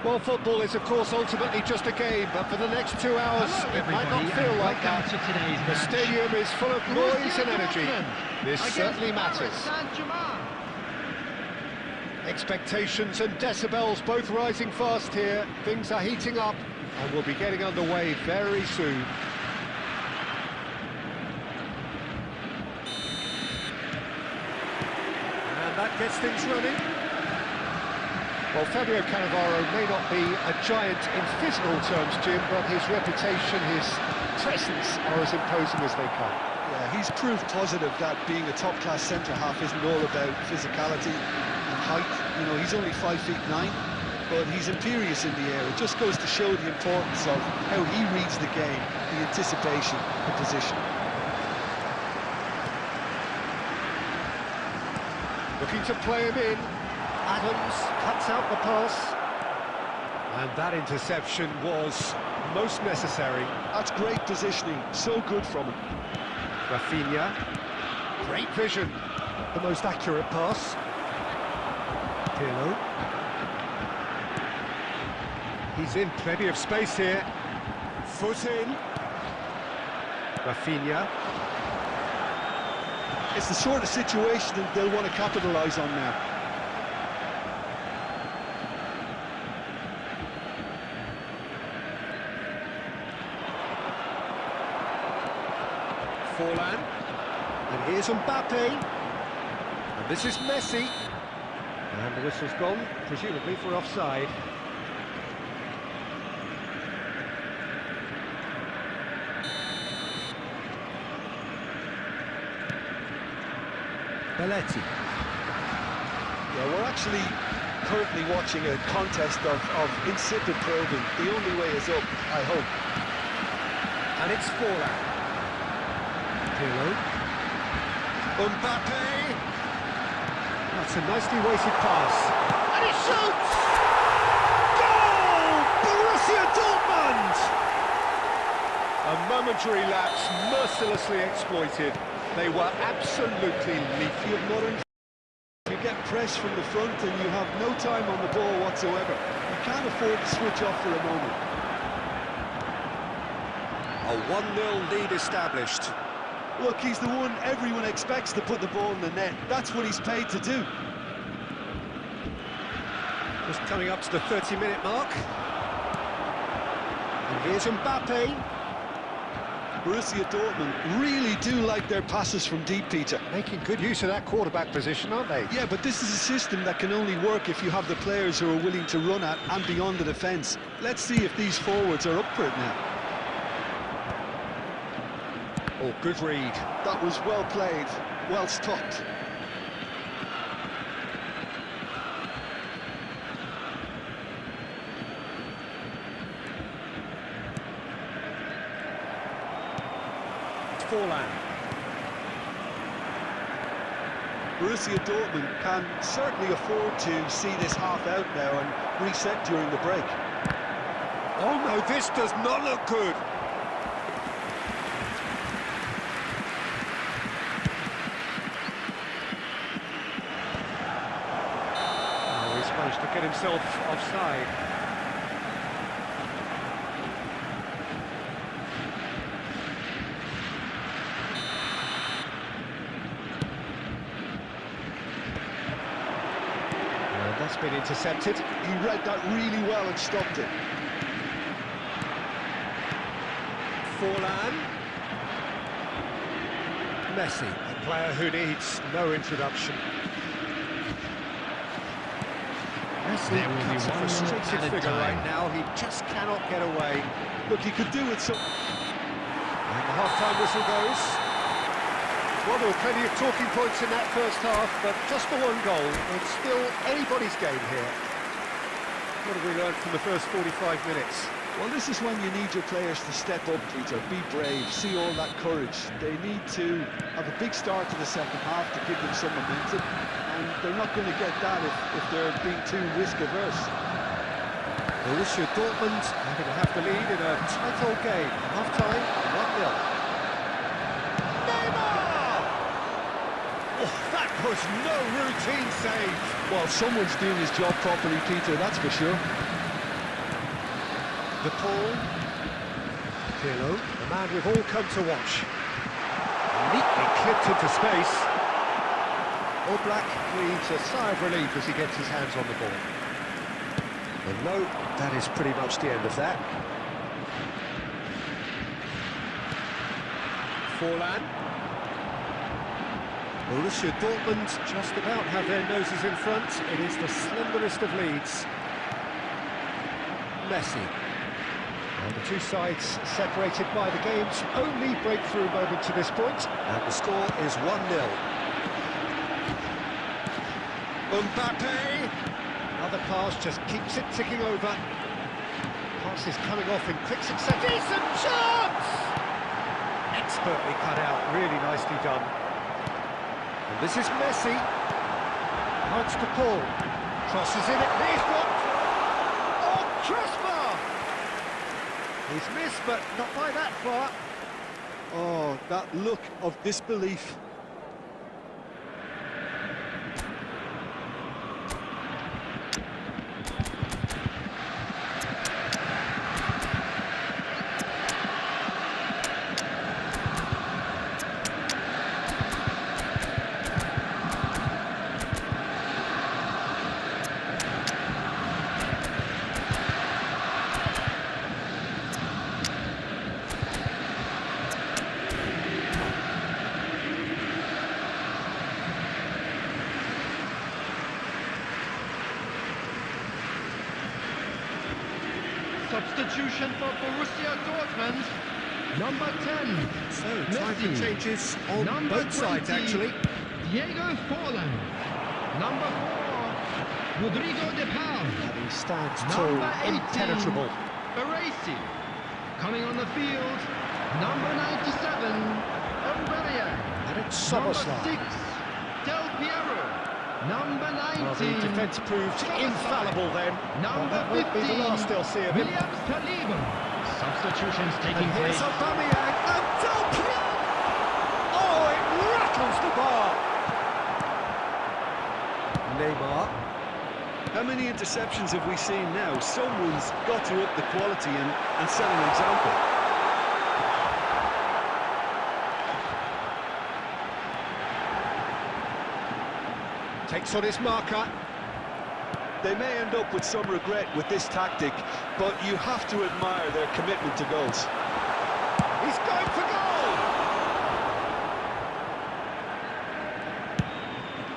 Well, football is, of course, ultimately just a game, but for the next 2 hours, it might not feel like that. The stadium is full of noise and energy. This certainly matters. Expectations and decibels both rising fast here. Things are heating up, and we'll be getting underway very soon. And that gets things running. Well, Fabio Cannavaro may not be a giant in physical terms, Jim, but his reputation, his presence are as imposing as they come. Yeah, he's proof positive that being a top-class centre-half isn't all about physicality and height. You know, he's only 5'9", but he's imperious in the air. It just goes to show the importance of how he reads the game, the anticipation, the position. Looking to play him in. Adams cuts out the pass. And that interception was most necessary. That's great positioning, so good from him. Rafinha, great vision. The most accurate pass. Pirlo. He's in plenty of space here. Foot in. Rafinha. It's the sort of situation that they'll want to capitalise on now. Forlan, and here's Mbappe, and this is Messi, and the whistle's gone, presumably for offside. Belletti. Yeah, we're actually currently watching a contest of insipid probing. The only way is up, I hope. And it's Forlan. Pirlo. Mbappe! That's a nicely weighted pass. And he shoots! Goal! Borussia Dortmund! A momentary lapse mercilessly exploited. They were absolutely leaky of modern. You get press from the front and you have no time on the ball whatsoever. You can't afford to switch off for a moment. A 1-0 lead established. Look, he's the one everyone expects to put the ball in the net. That's what he's paid to do. Just coming up to the 30-minute mark. And here's Mbappe. Borussia Dortmund really do like their passes from deep, Peter. Making good use of that quarterback position, aren't they? Yeah, but this is a system that can only work if you have the players who are willing to run at and beyond the defence. Let's see if these forwards are up for it now. Oh, good read. That was well played, well stopped. Forlan. Borussia Dortmund can certainly afford to see this half out now and reset during the break. Oh no, this does not look good. To get himself offside. And that's been intercepted. He read that really well and stopped it. Forlan. Messi, a player who needs no introduction. Messi cuts a frustrated figure right now. He just cannot get away. Look, he could do it so... And the half-time whistle goes. Well, there were plenty of talking points in that first half, but just the one goal. It's still anybody's game here. What have we learned from the first 45 minutes? Well, this is when you need your players to step up, Peter. Be brave, see all that courage. They need to have a big start to the second half to give them some momentum, and they're not going to get that if they're being too risk-averse. Borussia Dortmund are going to have the lead in a tight old game. Half-time, 1-0. Neymar! Oh, that was no routine save. Well, someone's doing his job properly, Peter, that's for sure. The Paul. Pirlo, the man we've all come to watch. Neatly clipped into space. All Black breathes a sigh of relief as he gets his hands on the ball. And no, that is pretty much the end of that. Forlan. Borussia Dortmund just about have their noses in front. It is the slenderest of leads. Messi. Well, the two sides separated by the game's only breakthrough moment to this point. And the score is 1-0. Mbappe. Another pass just keeps it ticking over. Pass is coming off in quick succession. Decent chance! Expertly cut out, really nicely done. And this is Messi. Marks to Paul. Crosses in it. He's blocked. Oh, crossbar! He's missed, but not by that far. Oh, that look of disbelief. Substitution for Borussia Dortmund. Number 10. So, time for Messi. changes on Number both sides, 20, actually. Diego Forlan. Number 4, Rodrigo de Paul. And he stands tall, Number 18, impenetrable. Baresi. Coming on the field, number 97, Aurelian. And it's Number Soboslai. 6, Del Piero. Number 19, Well, the defence proved infallible then. Number That won't be the 15, last they'll see of him. Williams Saliba. Substitutions taking And here's place. Aubameyang. And Del Piero! Oh, it rattles the bar. Neymar. How many interceptions have we seen now? Someone's got to up the quality and set an example. Takes on his marker. They may end up with some regret with this tactic, but you have to admire their commitment to goals. He's going for goal!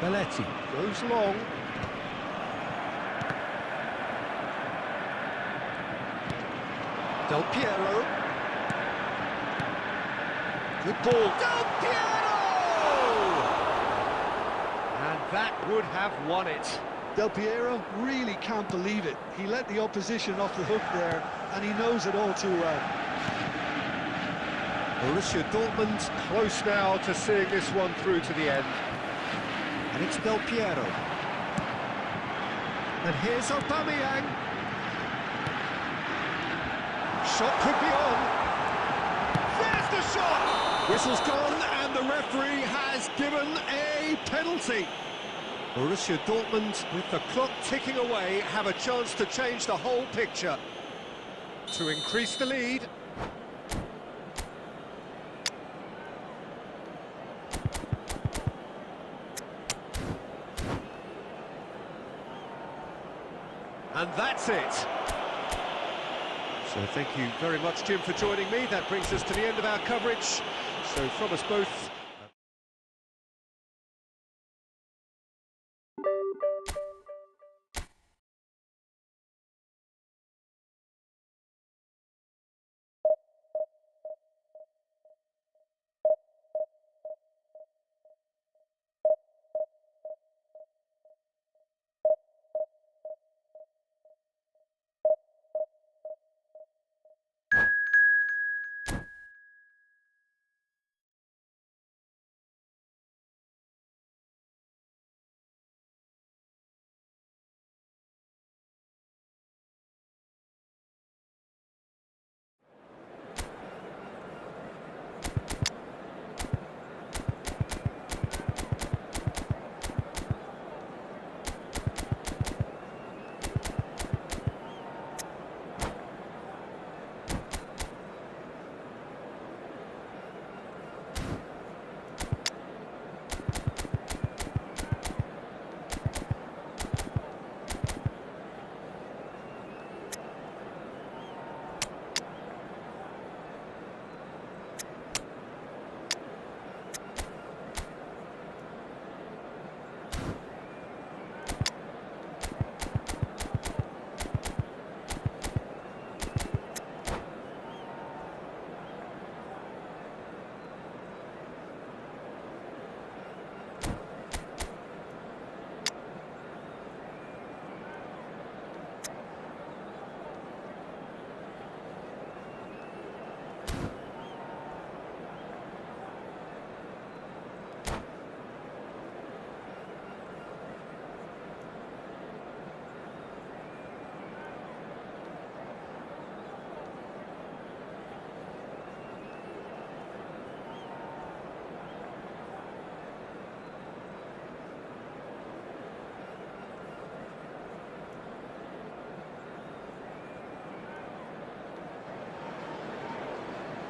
Belletti goes long. Del Piero. Good ball. Del Piero! And that would have won it. Del Piero really can't believe it. He let the opposition off the hook there, and he knows it all too well. Borussia Dortmund close now to seeing this one through to the end. And it's Del Piero. And here's Aubameyang. Shot could be on. There's the shot! Whistle's gone and the referee has given a penalty. Borussia Dortmund, with the clock ticking away, have a chance to change the whole picture. To increase the lead. And that's it. So thank you very much, Jim, for joining me. That brings us to the end of our coverage. So from us both,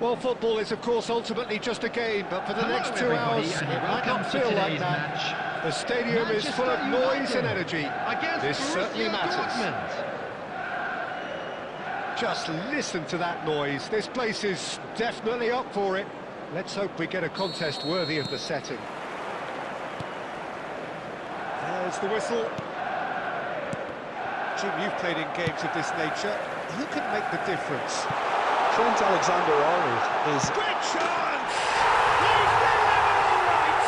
Well, football is, of course, ultimately just a game, but for the Hello, next 2 everybody, hours, it and might welcome not to feel like today's that. match. The stadium is full of Manchester noise and United energy. against This certainly Borussia matters. Dortmund. Just listen to that noise. This place is definitely up for it. Let's hope we get a contest worthy of the setting. There's the whistle. Jim, you've played in games of this nature. Who can make the difference? Trent Alexander-Arnold is... Great chance! He's delivered all right!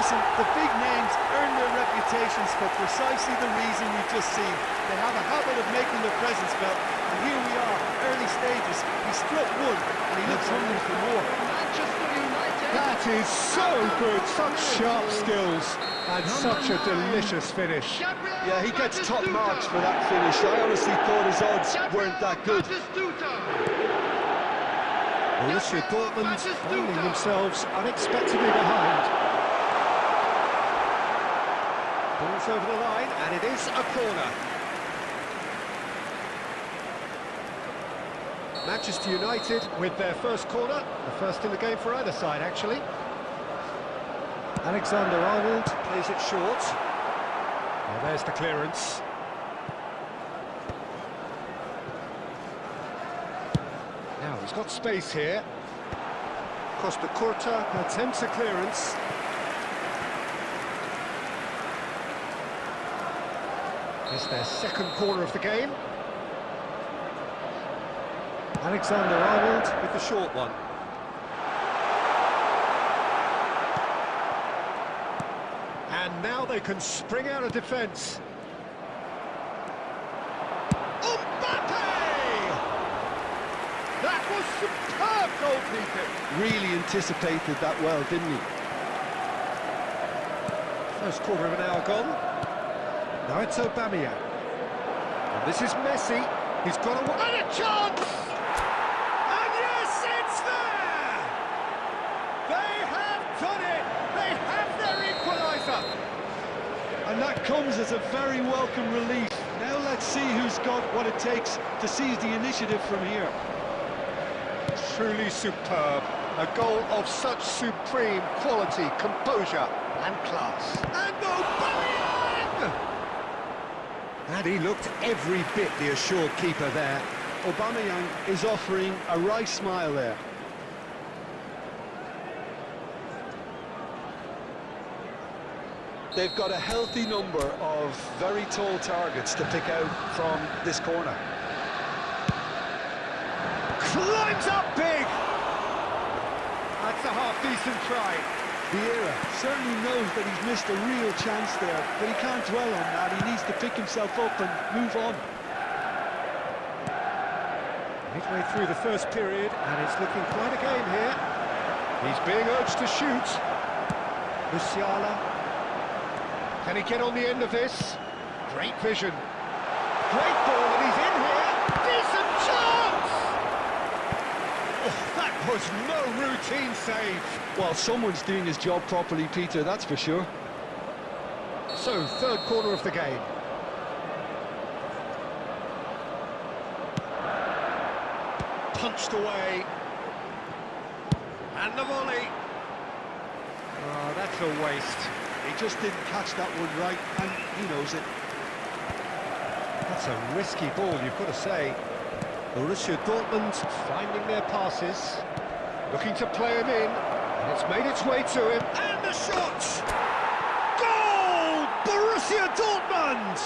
Listen, the big names earn their reputations for precisely the reason we've just seen. They have a habit of making their presence felt, and here we are, early stages. He struck one, and he looks hungry for more. Manchester United. That is so good, such sharp skills, and such a delicious finish. Yeah, he gets top marks for that finish. I honestly thought his odds weren't that good. Borussia Dortmund finding themselves unexpectedly behind. Ball's over the line, and it is a corner. Manchester United with their first corner, the first in the game for either side, actually. Alexander-Arnold plays it short. Well, there's the clearance. Now, he's got space here. Costa Curta attempts a clearance. It's their second corner of the game. Alexander-Arnold with the short one. And now they can spring out of defence. That was superb goalkeeping. Really anticipated that well, didn't he? First quarter of an hour gone. Now it's Aubameyang. And this is Messi. He's got a... And a chance! And yes, it's there! They have done it! They have their equaliser! And that comes as a very welcome relief. Now let's see who's got what it takes to seize the initiative from here. Truly superb. A goal of such supreme quality, composure and class. And Aubameyang! And he looked every bit the assured keeper there. Aubameyang is offering a right smile there. They've got a healthy number of very tall targets to pick out from this corner. Climbs up big! That's a half-decent try. Vieira certainly knows that he's missed a real chance there, but he can't dwell on that. He needs to pick himself up and move on. Midway through the first period, and it's looking quite a game here. He's being urged to shoot. Musiala. Can he get on the end of this? Great vision. Great ball, and he's in here. Decent chance! Oh, that was no routine save. Well, someone's doing his job properly, Peter, that's for sure. So, third quarter of the game. Punched away. And the volley. Oh, that's a waste. He just didn't catch that one right, and he knows it. That's a risky ball, you've got to say. Borussia Dortmund finding their passes. Looking to play him in. And it's made its way to him. And the shot! Goal! Borussia Dortmund!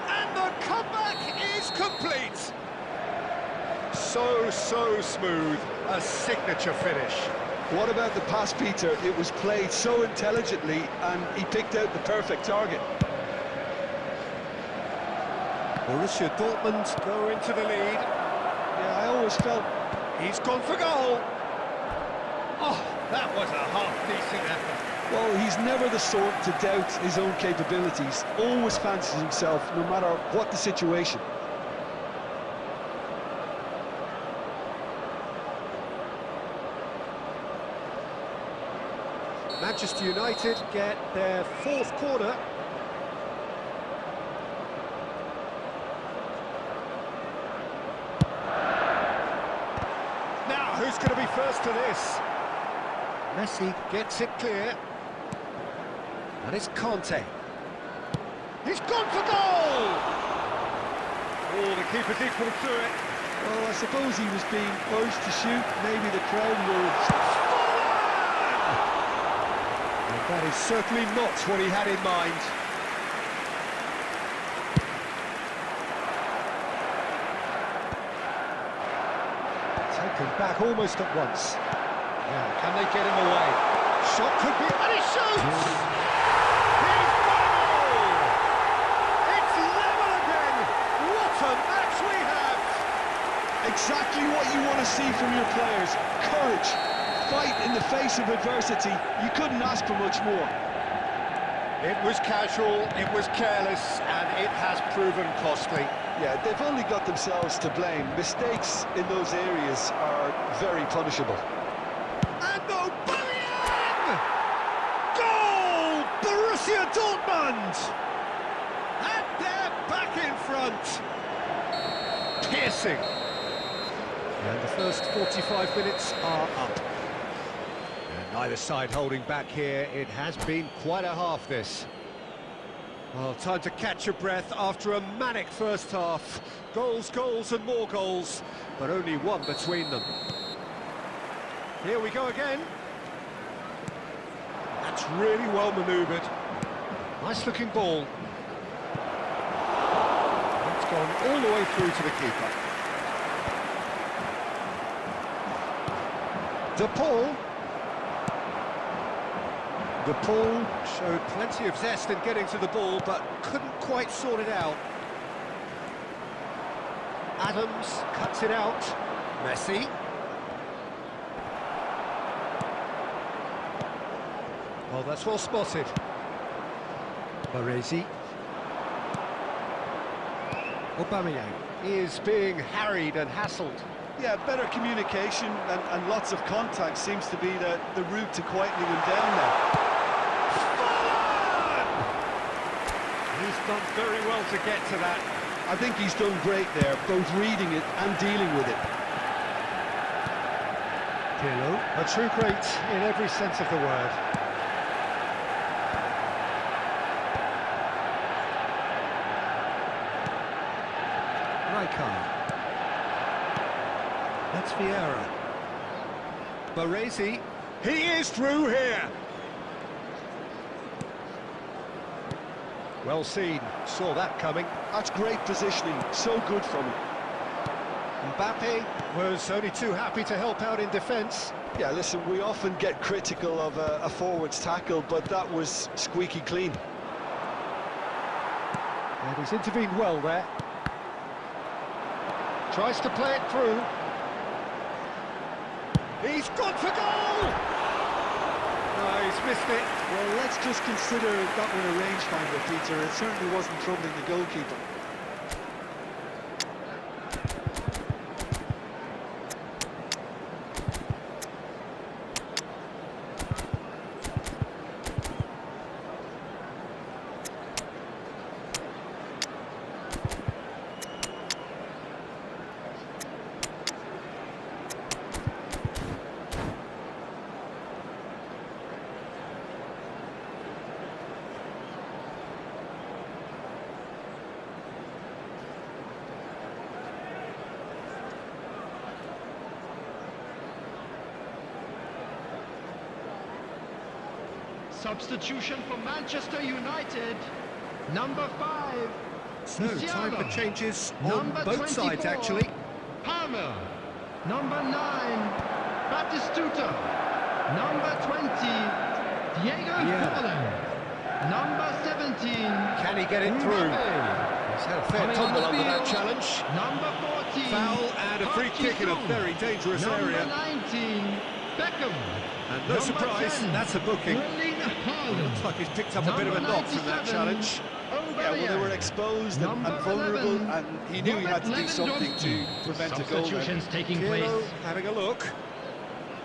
And the comeback is complete. So smooth. A signature finish. What about the pass, Peter? It was played so intelligently, and he picked out the perfect target. Borussia Dortmund go into the lead. Yeah, I always felt... He's gone for goal. Oh, that was a half-decent effort. Well, he's never the sort to doubt his own capabilities. Always fancies himself, no matter what the situation. Manchester United get their fourth corner. who's going to be first to this? Messi gets it clear. And it's Conte. He's gone for goal! Oh, the keeper's equal to it. Well, I suppose he was being urged to shoot. Maybe the crowd were... And that is certainly not what he had in mind. Taken back almost at once. Now, can they get him away? Shot could be... And he shoots! He's got a goal! It's level again! What a match we have! Exactly what you want to see from your players. Courage, fight in the face of adversity. You couldn't ask for much more. It was casual, it was careless, and it has proven costly. Yeah, they've only got themselves to blame. Mistakes in those areas are very punishable. And Aubameyang! Goal! Borussia Dortmund! And they're back in front. Piercing. And the first 45 minutes are up. And neither side holding back here. It has been quite a half, this. Well, time to catch your breath after a manic first half. Goals, goals and more goals, but only one between them. Here we go again. That's really well manoeuvred. Nice looking ball. It's gone all the way through to the keeper. De Paul showed plenty of zest in getting to the ball, but couldn't quite sort it out. Adams cuts it out. Messi. Oh, that's well spotted. Baresi. Aubameyang is being harried and hassled. Yeah, better communication and lots of contact seems to be the route to quietening him down now. He's done very well to get to that. I think he's done great there, both reading it and dealing with it. Pirlo, a true great in every sense of the word. Rijkaard. That's Vieira. Baresi. He is through here. Well seen, saw that coming. That's great positioning, so good from him. Mbappe was only too happy to help out in defence. Yeah, listen, we often get critical of a forward's tackle, but that was squeaky clean. And he's intervened well there. Tries to play it through. He's gone for goal! No, he's missed it. Well, let's just consider that one a rangefinder, Peter. It certainly wasn't troubling the goalkeeper. Substitution for Manchester United. Number 5. So, time for changes on Number both sides, 24, actually. Palmer. Number 9. Batistuta. Number 20. Diego Forlan. Number 17. Can he get it through? He's had a fair Coming tumble on the under that field, challenge. Number 14. Foul and a free kick in a very dangerous area. Number 19. Beckham. And no Number surprise, 10, that's a booking. Erling Haaland. Looks like he's picked up a bit of a knock from that 97, challenge. Yeah, well, they were exposed and vulnerable, 11, and he knew he had to do something to prevent a goal. Substitutions taking Pirlo place. having a look.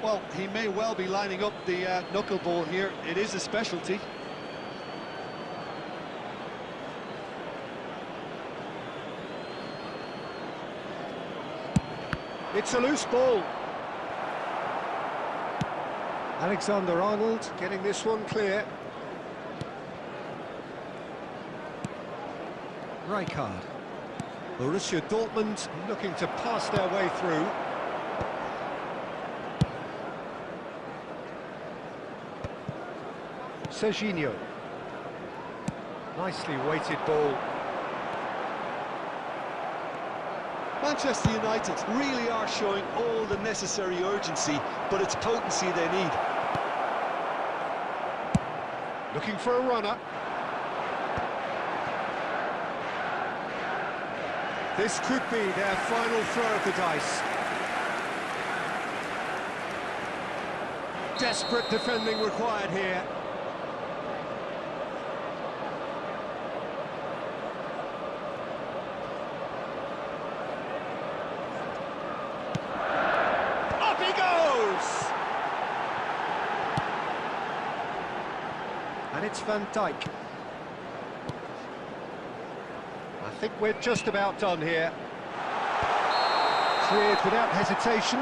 Well, he may well be lining up the knuckleball here. It is a specialty. It's a loose ball. Alexander-Arnold getting this one clear. Rijkaard. Borussia Dortmund looking to pass their way through. Serginho. Nicely weighted ball. Manchester United really are showing all the necessary urgency, but it's potency they need. Looking for a runner. This could be their final throw of the dice. Desperate defending required here. Up he goes! And it's Van Dijk. I think we're just about done here. Cleared without hesitation.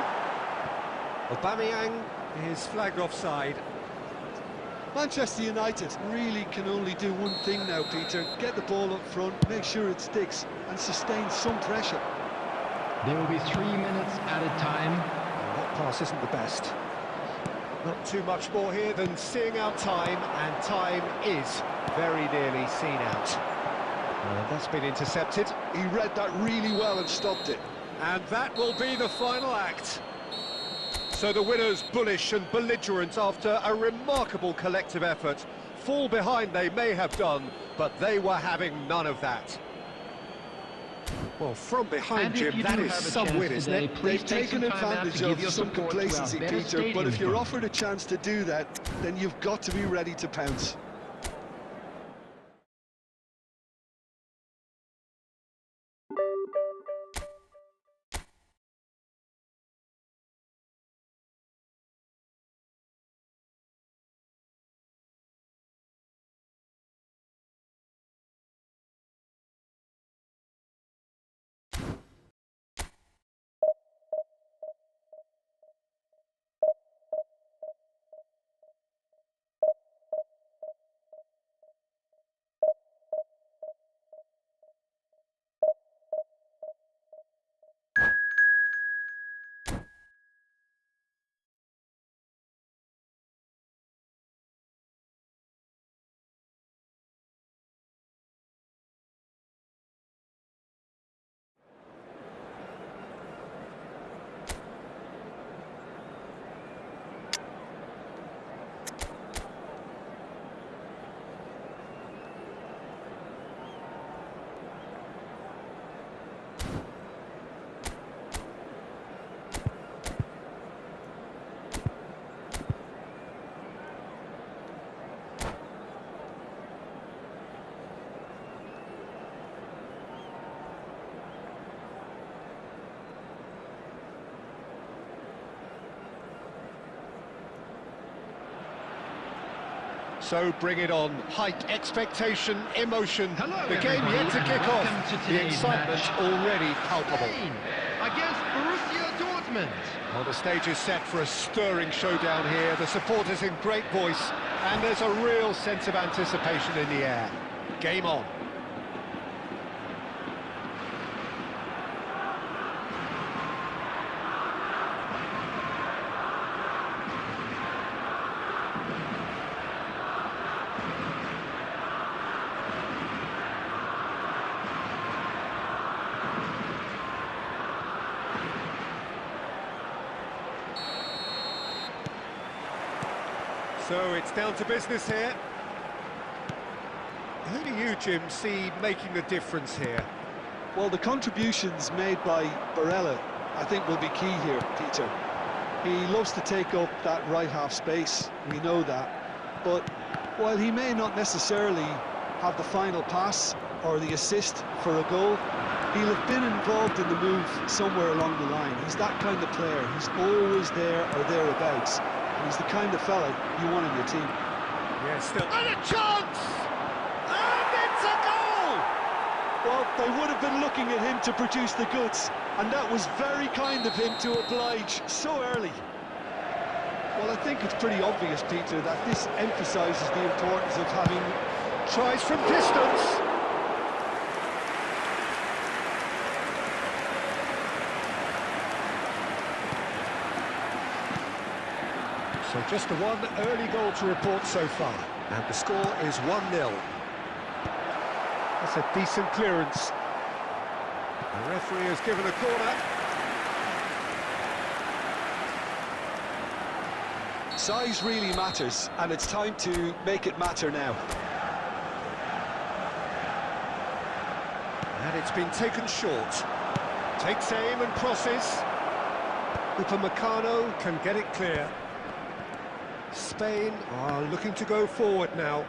Aubameyang is flagged offside. Manchester United really can only do one thing now, Peter. Get the ball up front, make sure it sticks, and sustain some pressure. There will be 3 minutes added time. And that pass isn't the best. Not too much more here than seeing out time, and time is very nearly seen out. That's been intercepted. He read that really well and stopped it. And that will be the final act. So the winners, bullish and belligerent after a remarkable collective effort. Fall behind they may have done, but they were having none of that. Well, from behind, Jim, that is some win, isn't it? They've taken advantage of some complacency, Peter, but if you're offered a chance to do that, then you've got to be ready to pounce. So bring it on. Height, expectation, emotion. Hello, the game everybody, yet to kick and welcome off. to The today's excitement match. already palpable. Spain against Borussia Dortmund. Well, the stage is set for a stirring showdown here. The supporters in great voice, and there's a real sense of anticipation in the air. Game on. So it's down to business here. Who do you, Jim, see making the difference here? Well, the contributions made by Barella, I think, will be key here, Peter. He loves to take up that right half space, we know that. But while he may not necessarily have the final pass or the assist for a goal, he'll have been involved in the move somewhere along the line. He's that kind of player. He's always there or thereabouts. And he's the kind of fella you want on your team. Yeah, still. And a chance! And it's a goal! Well, they would have been looking at him to produce the goods, and that was very kind of him to oblige so early. Well, I think it's pretty obvious, Peter, that this emphasises the importance of having... Tries from distance. So just the one early goal to report so far. And the score is 1-0. That's a decent clearance. The referee has given a corner. Size really matters, and it's time to make it matter now. And it's been taken short. Takes aim and crosses. Upamecano can get it clear. Spain are looking to go forward now.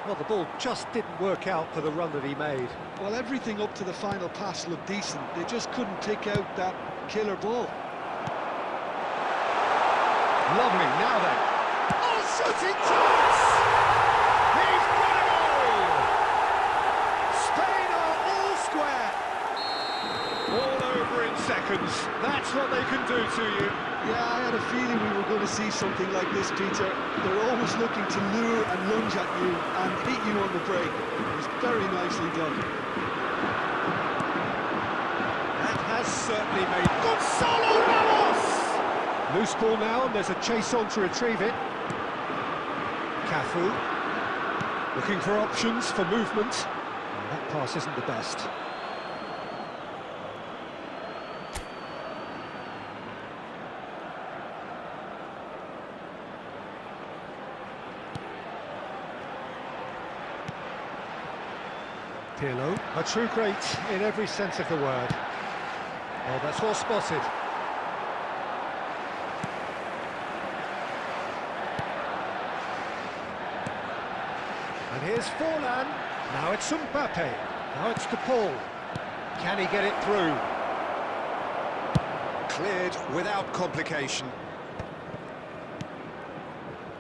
Well, the ball just didn't work out for the run that he made. Well, everything up to the final pass looked decent. They just couldn't pick out that killer ball. Lovely, now then. Oh, shooting chance! He's got it all! Spain are all square. All over in seconds. That's what they can do to you. Yeah, I had a feeling we were going to see something like this, Peter. They're always looking to lure and lunge at you and hit you on the break. It was very nicely done. That has certainly made... Gonzalo Ramos! Loose ball now, and there's a chase on to retrieve it. Cafu. Looking for options for movement. That pass isn't the best. Pirlo, a true great in every sense of the word. Oh, that's well spotted. And here's Forlan. Now it's Mbappe. Now it's DePaul. Can he get it through? Cleared without complication.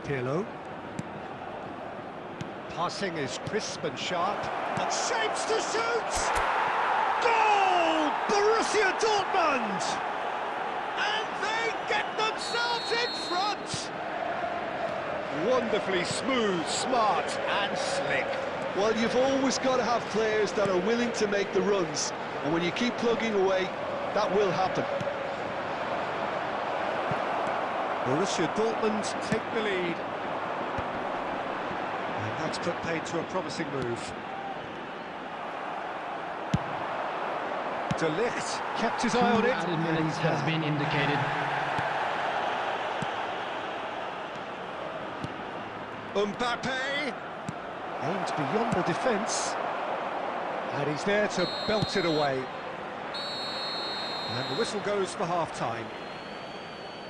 Pirlo. Passing is crisp and sharp. But shapes to shoot! Goal! Borussia Dortmund! And they get themselves in front! Wonderfully smooth, smart and slick. Well, you've always got to have players that are willing to make the runs. And when you keep plugging away, that will happen. Borussia Dortmund take the lead. And that's put paid to a promising move. De Ligt kept his eye on it. Added minutes has been indicated. Mbappe aimed beyond the defence, and he's there to belt it away. And the whistle goes for half-time.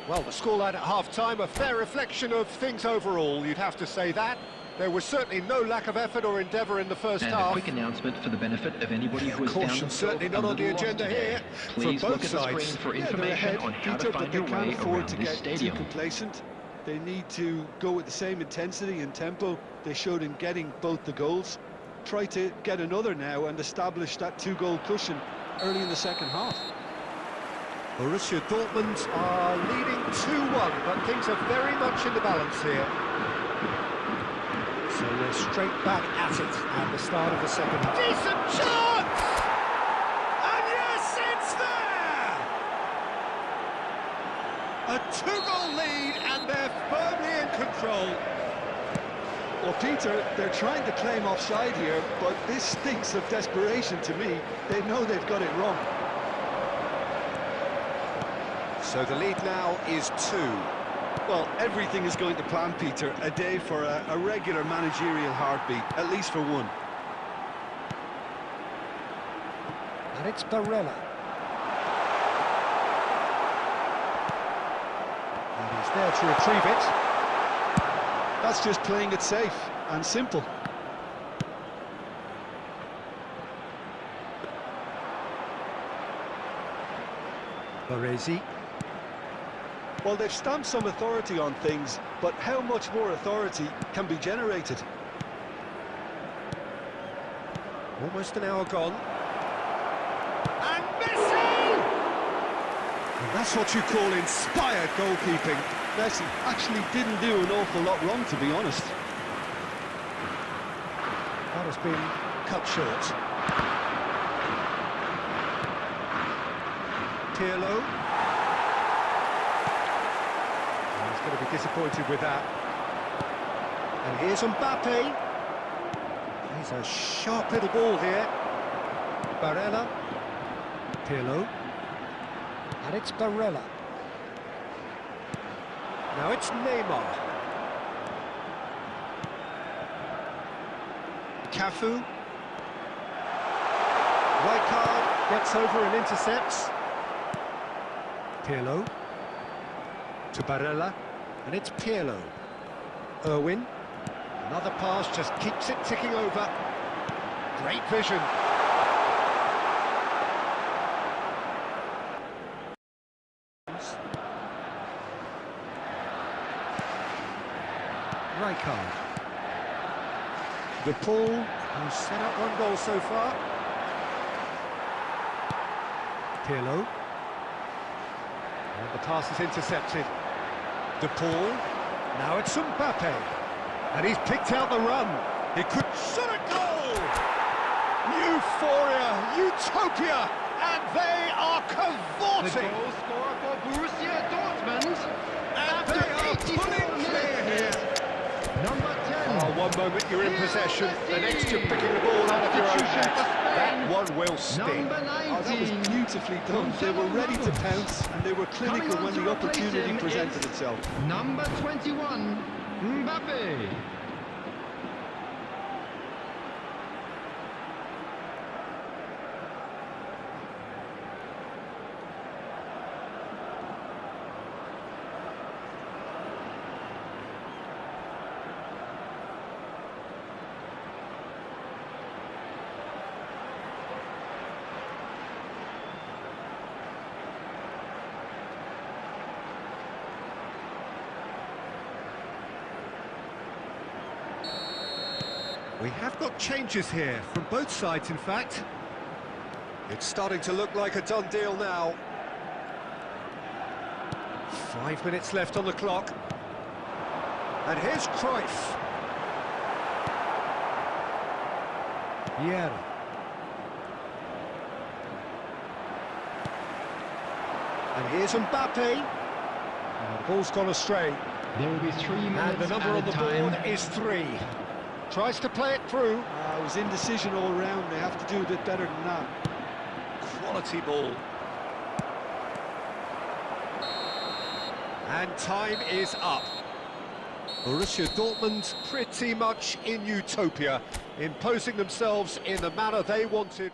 Well, the scoreline at half-time, a fair reflection of things overall, you'd have to say that. There was certainly no lack of effort or endeavour in the first and half. a quick announcement for the benefit of anybody who is down the field certainly not on the agenda here. Please from look both at the sides. screen for Yeah, they're information ahead, on how Peter, to but find they your can't way afford around to this get stadium. too complacent. They need to go with the same intensity and tempo they showed in getting both the goals. Try to get another now and establish that two-goal cushion early in the second half. Borussia Dortmund are leading 2-1, but things are very much in the balance here. So we're straight back at it at the start of the second half. Decent chance! And yes, it's there! A two-goal lead, and they're firmly in control. Well, Peter, they're trying to claim offside here, but this stinks of desperation to me. They know they've got it wrong. So the lead now is 2. Well, everything is going to plan, Peter. A day for a regular managerial heartbeat, at least for one. And it's Barella. And he's there to retrieve it. That's just playing it safe and simple. Baresi. Well, they've stamped some authority on things, but how much more authority can be generated? Almost an hour gone. And Messi! And that's what you call inspired goalkeeping. Messi actually didn't do an awful lot wrong, to be honest. That has been cut short. Pirlo. He's going to be disappointed with that. And here's Mbappe. He's a sharp little ball here. Barella. Pirlo. And it's Barella. Now it's Neymar. Cafu. Rijkaard gets over and intercepts. Pirlo. To Barella. And it's Pirlo. Irwin. Another pass, just keeps it ticking over. Great vision. Rijkaard. De Paul, who's set up one goal so far. Pirlo. And the pass is intercepted. De Paul. Now it's Mbappe. And he's picked out the run. He could shot a goal! Euphoria, utopia, and they are The cavorting. goal scorer for Borussia Dortmund. And they are pulling clear here. Number 10. Oh, one moment you're in possession, the next you're picking the ball out of your own net. That one will sting. Number 19. Oh, that was beautifully done. They were ready to pounce, and they were clinical when the opportunity presented itself. Number 21, Mbappe. We have got changes here, from both sides in fact. It's starting to look like a done deal now. 5 minutes left on the clock. And here's Cruyff. Vieira. And here's Mbappe. And the ball's gone astray. There will be 3 minutes And the number on the board is 3. Tries to play it through. It was indecision all round. They have to do a bit better than that. Quality ball. And time is up. Borussia Dortmund pretty much in utopia, imposing themselves in the manner they wanted.